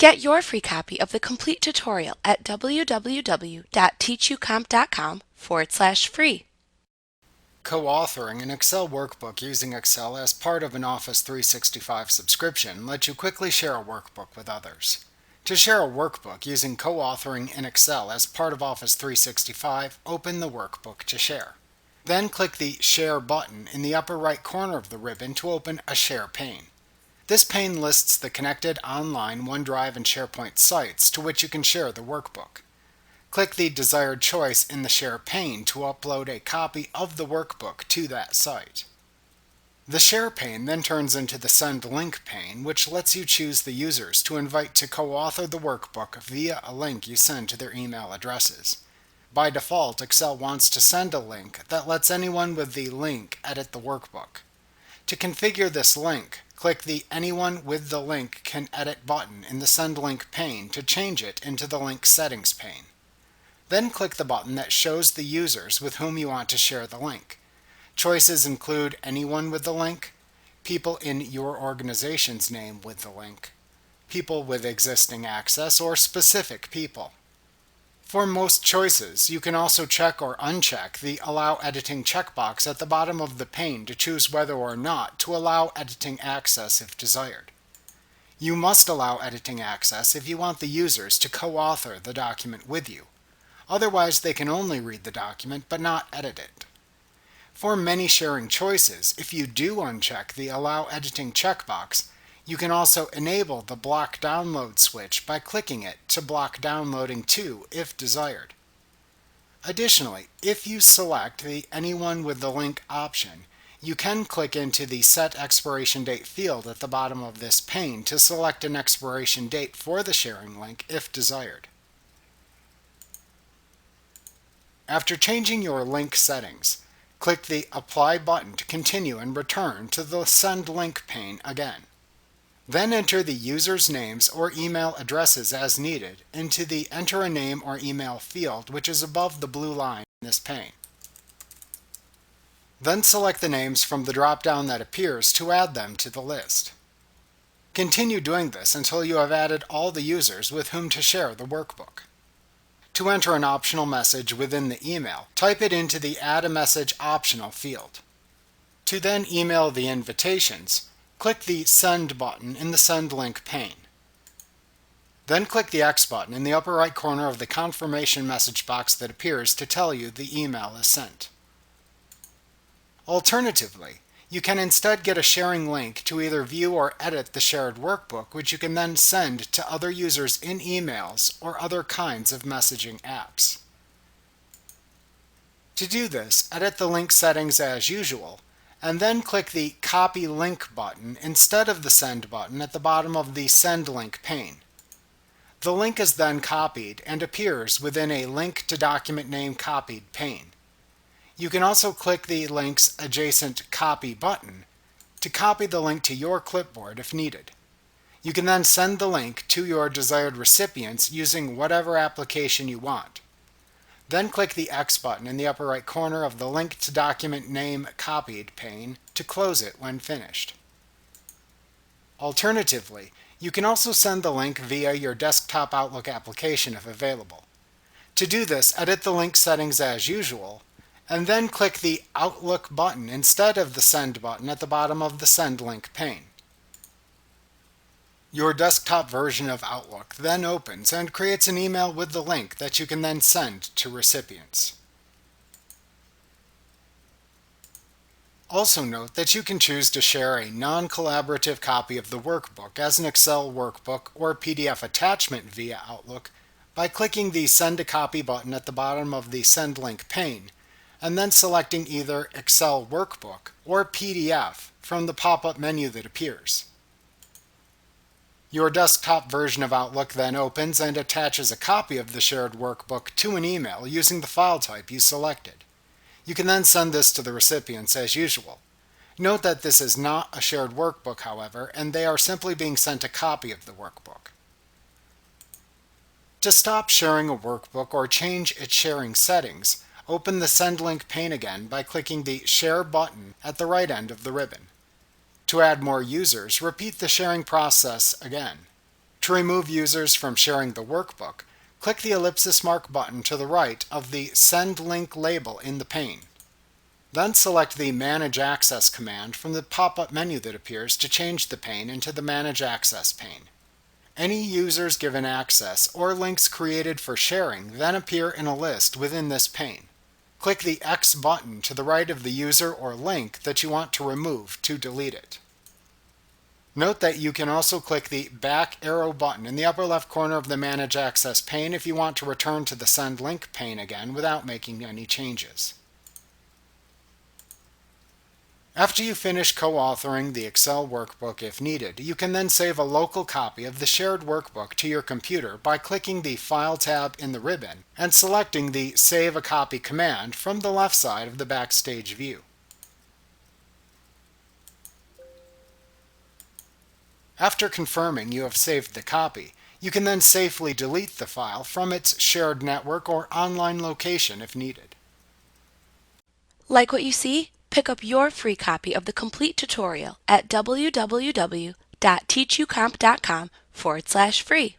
Get your free copy of the complete tutorial at www.teachucomp.com/free. Co-authoring an Excel workbook using Excel as part of an Office 365 subscription lets you quickly share a workbook with others. To share a workbook using co-authoring in Excel as part of Office 365, open the workbook to share. Then click the Share button in the upper right corner of the ribbon to open a Share pane. This pane lists the connected online OneDrive and SharePoint sites to which you can share the workbook. Click the desired choice in the Share pane to upload a copy of the workbook to that site. The Share pane then turns into the Send Link pane, which lets you choose the users to invite to co-author the workbook via a link you send to their email addresses. By default, Excel wants to send a link that lets anyone with the link edit the workbook. To configure this link, click the Anyone with the Link Can Edit button in the Send Link pane to change it into the Link Settings pane. Then click the button that shows the users with whom you want to share the link. Choices include anyone with the link, people in your organization's name with the link, people with existing access, or specific people. For most choices, you can also check or uncheck the Allow Editing checkbox at the bottom of the pane to choose whether or not to allow editing access if desired. You must allow editing access if you want the users to co-author the document with you. Otherwise, they can only read the document but not edit it. For many sharing choices, if you do uncheck the Allow Editing checkbox, you can also enable the Block Download switch by clicking it to block downloading too if desired. Additionally, if you select the Anyone with the Link option, you can click into the Set Expiration Date field at the bottom of this pane to select an expiration date for the sharing link if desired. After changing your link settings, click the Apply button to continue and return to the Send Link pane again. Then enter the users' names or email addresses as needed into the Enter a Name or Email field, which is above the blue line in this pane. Then select the names from the drop-down that appears to add them to the list. Continue doing this until you have added all the users with whom to share the workbook. To enter an optional message within the email, type it into the Add a Message Optional field. To then email the invitations, click the Send button in the Send Link pane. Then click the X button in the upper right corner of the confirmation message box that appears to tell you the email is sent. Alternatively, you can instead get a sharing link to either view or edit the shared workbook, which you can then send to other users in emails or other kinds of messaging apps. To do this, edit the link settings as usual, and then click the Copy Link button instead of the Send button at the bottom of the Send Link pane. The link is then copied and appears within a Link to Document Name Copied pane. You can also click the link's adjacent Copy button to copy the link to your clipboard if needed. You can then send the link to your desired recipients using whatever application you want. Then click the X button in the upper right corner of the Link to Document Name Copied pane to close it when finished. Alternatively, you can also send the link via your desktop Outlook application if available. To do this, edit the link settings as usual, and then click the Outlook button instead of the Send button at the bottom of the Send Link pane. Your desktop version of Outlook then opens and creates an email with the link that you can then send to recipients. Also note that you can choose to share a non-collaborative copy of the workbook as an Excel workbook or PDF attachment via Outlook by clicking the Send a Copy button at the bottom of the Send Link pane, and then selecting either Excel Workbook or PDF from the pop-up menu that appears. Your desktop version of Outlook then opens and attaches a copy of the shared workbook to an email using the file type you selected. You can then send this to the recipients as usual. Note that this is not a shared workbook, however, and they are simply being sent a copy of the workbook. To stop sharing a workbook or change its sharing settings, open the Send Link pane again by clicking the Share button at the right end of the ribbon. To add more users, repeat the sharing process again. To remove users from sharing the workbook, click the ellipsis mark button to the right of the Send Link label in the pane. Then select the Manage Access command from the pop-up menu that appears to change the pane into the Manage Access pane. Any users given access or links created for sharing then appear in a list within this pane. Click the X button to the right of the user or link that you want to remove to delete it. Note that you can also click the back arrow button in the upper left corner of the Manage Access pane if you want to return to the Send Link pane again without making any changes. After you finish co-authoring the Excel workbook if needed, you can then save a local copy of the shared workbook to your computer by clicking the File tab in the ribbon and selecting the Save a Copy command from the left side of the Backstage view. After confirming you have saved the copy, you can then safely delete the file from its shared network or online location if needed. Like what you see? Pick up your free copy of the complete tutorial at www.teachucomp.com/free.